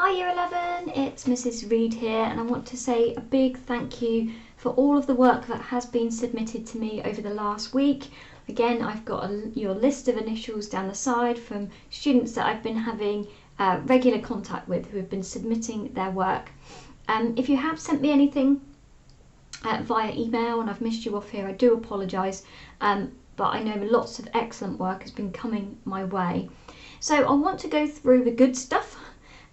Hi Year 11, it's Mrs Reed here, and I want to say a big thank you for all of the work that has been submitted to me over the last week. Again, I've got your list of initials down the side from students that I've been having regular contact with who have been submitting their work. If you have sent me anything via email and I've missed you off here, I do apologise, but I know lots of excellent work has been coming my way. So I want to go through the good stuff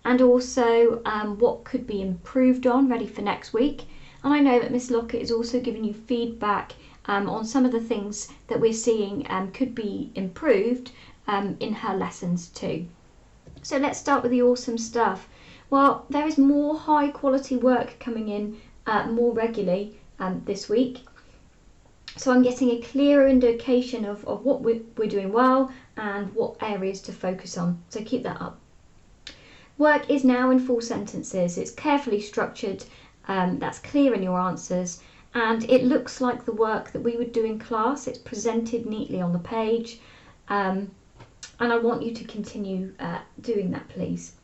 and also what could be improved on, ready for next week. And I know that Miss Lockett is also giving you feedback on some of the things that we're seeing could be improved in her lessons too. So let's start with the awesome stuff. Well, there is more high quality work coming in more regularly this week. So I'm getting a clearer indication of what we're doing well and what areas to focus on. So keep that up. Work is now in full sentences. It's carefully structured, that's clear in your answers, and it looks like the work that we would do in class. It's presented neatly on the page, and I want you to continue doing that, please.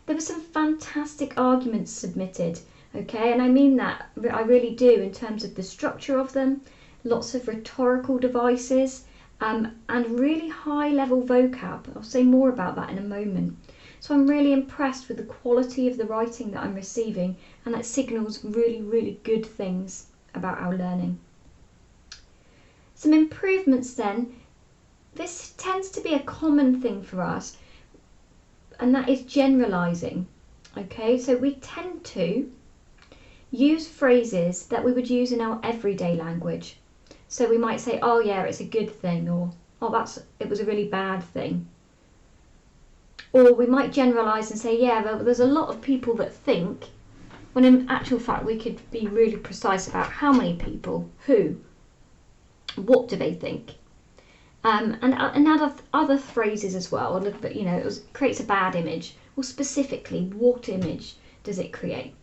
There were some fantastic arguments submitted, okay, and I mean that, I really do, in terms of the structure of them, lots of rhetorical devices, and really high level vocab. I'll say more about that in a moment. So I'm really impressed with the quality of the writing that I'm receiving, and that signals really, really good things about our learning. Some improvements then. This tends to be a common thing for us, and that is generalising. Okay, so we tend to use phrases that we would use in our everyday language. So we might say, oh yeah, it's a good thing, or oh, it was a really bad thing. Or we might generalise and say, yeah, there's a lot of people that think, when in actual fact we could be really precise about how many people, who, what do they think, and other phrases as well. But you know, it creates a bad image. Well, specifically, what image does it create?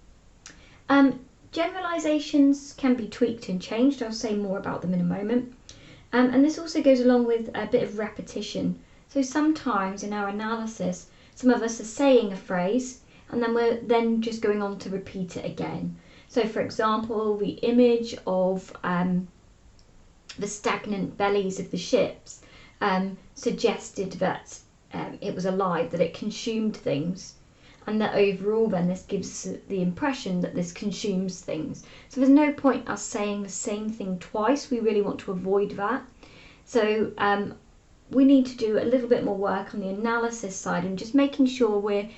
Generalisations can be tweaked and changed. I'll say more about them in a moment. And this also goes along with a bit of repetition. So sometimes in our analysis, some of us are saying a phrase and then we're then just going on to repeat it again. So for example, the image of the stagnant bellies of the ships suggested that it was alive, that it consumed things, and that overall then this gives the impression that this consumes things. So there's no point us saying the same thing twice. We really want to avoid that. So we need to do a little bit more work on the analysis side and just making sure we're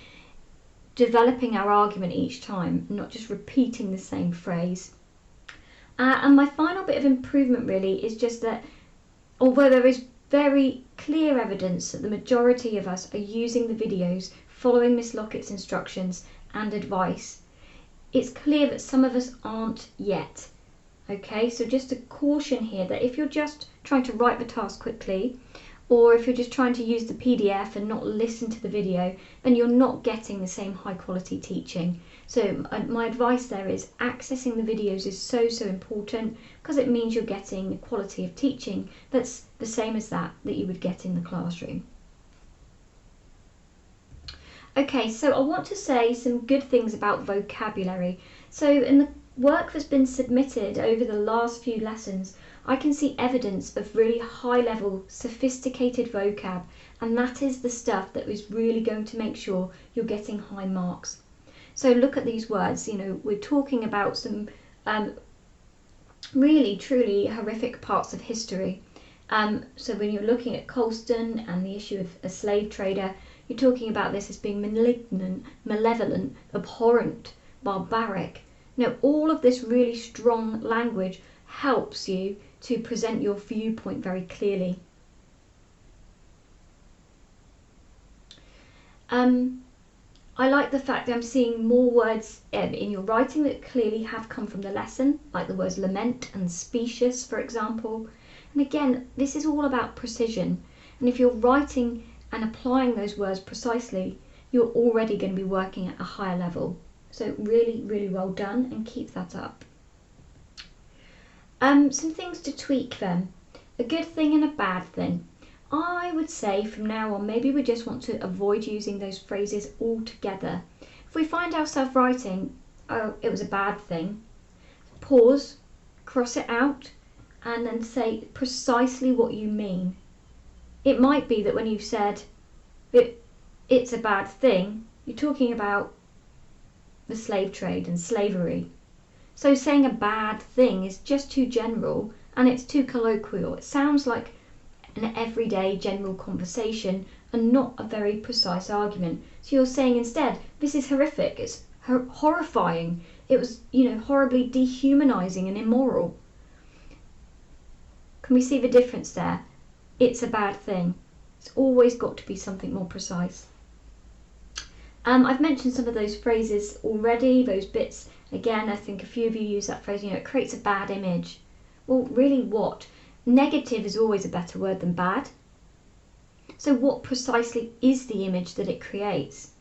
developing our argument each time, not just repeating the same phrase. And my final bit of improvement really is just that although there is very clear evidence that the majority of us are using the videos, following Miss Lockett's instructions and advice, it's clear that some of us aren't yet. Okay, so just a caution here that if you're just trying to write the task quickly, or if you're just trying to use the PDF and not listen to the video, then you're not getting the same high quality teaching. So my advice there is accessing the videos is so important, because it means you're getting a quality of teaching that's the same as that you would get in the classroom. Okay, so I want to say some good things about vocabulary. So in the work that's been submitted over the last few lessons, I can see evidence of really high level, sophisticated vocab, and that is the stuff that is really going to make sure you're getting high marks. So look at these words, you know, we're talking about some really truly horrific parts of history. So when you're looking at Colston and the issue of a slave trader, you're talking about this as being malignant, malevolent, abhorrent, barbaric. Now, all of this really strong language helps you to present your viewpoint very clearly. I like the fact that I'm seeing more words in your writing that clearly have come from the lesson, like the words lament and specious, for example. And again, this is all about precision. And if you're writing and applying those words precisely, you're already going to be working at a higher level. So really, really well done, and keep that up. Some things to tweak then. A good thing and a bad thing. I would say from now on, maybe we just want to avoid using those phrases altogether. If we find ourselves writing, oh, it was a bad thing, pause, cross it out, and then say precisely what you mean. It might be that when you've said it's a bad thing, you're talking about the slave trade and slavery. So saying a bad thing is just too general and it's too colloquial. It sounds like an everyday general conversation and not a very precise argument. So you're saying instead, this is horrific, it's horrifying, it was, horribly dehumanizing and immoral. Can we see the difference there? It's a bad thing. It's always got to be something more precise. I've mentioned some of those phrases already, those bits. Again, I think a few of you use that phrase, it creates a bad image. Well, really what? Negative is always a better word than bad. So what precisely is the image that it creates?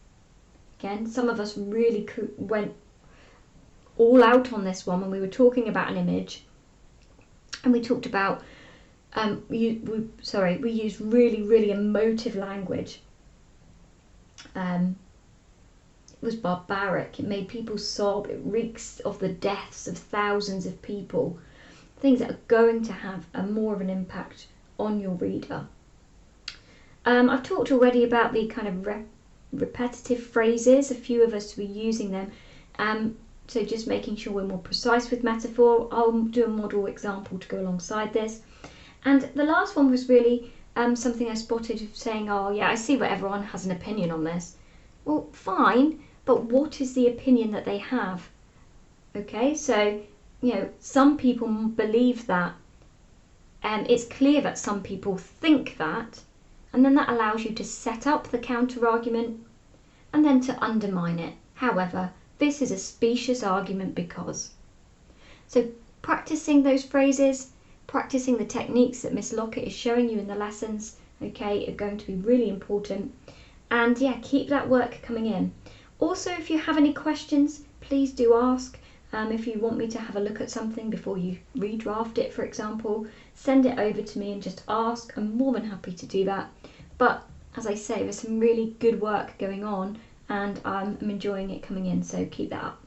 Again, some of us really went all out on this one when we were talking about an image. And we talked about, we used really, really emotive language. It was barbaric. It made people sob. It reeks of the deaths of thousands of people. Things that are going to have more of an impact on your reader. I've talked already about the kind of repetitive phrases. A few of us were using them. So just making sure we're more precise with metaphor. I'll do a model example to go alongside this. And the last one was really something I spotted of saying, oh yeah, I see what everyone has an opinion on this. Well, fine, but what is the opinion that they have? Okay, so, some people believe that. It's clear that some people think that, and then that allows you to set up the counter-argument and then to undermine it. However, this is a specious argument because. So practicing those phrases, practicing the techniques that Miss Lockett is showing you in the lessons, okay, are going to be really important. And yeah, keep that work coming in. Also, if you have any questions, please do ask. If you want me to have a look at something before you redraft it, for example, send it over to me and just ask. I'm more than happy to do that. But as I say, there's some really good work going on and I'm enjoying it coming in, so keep that up.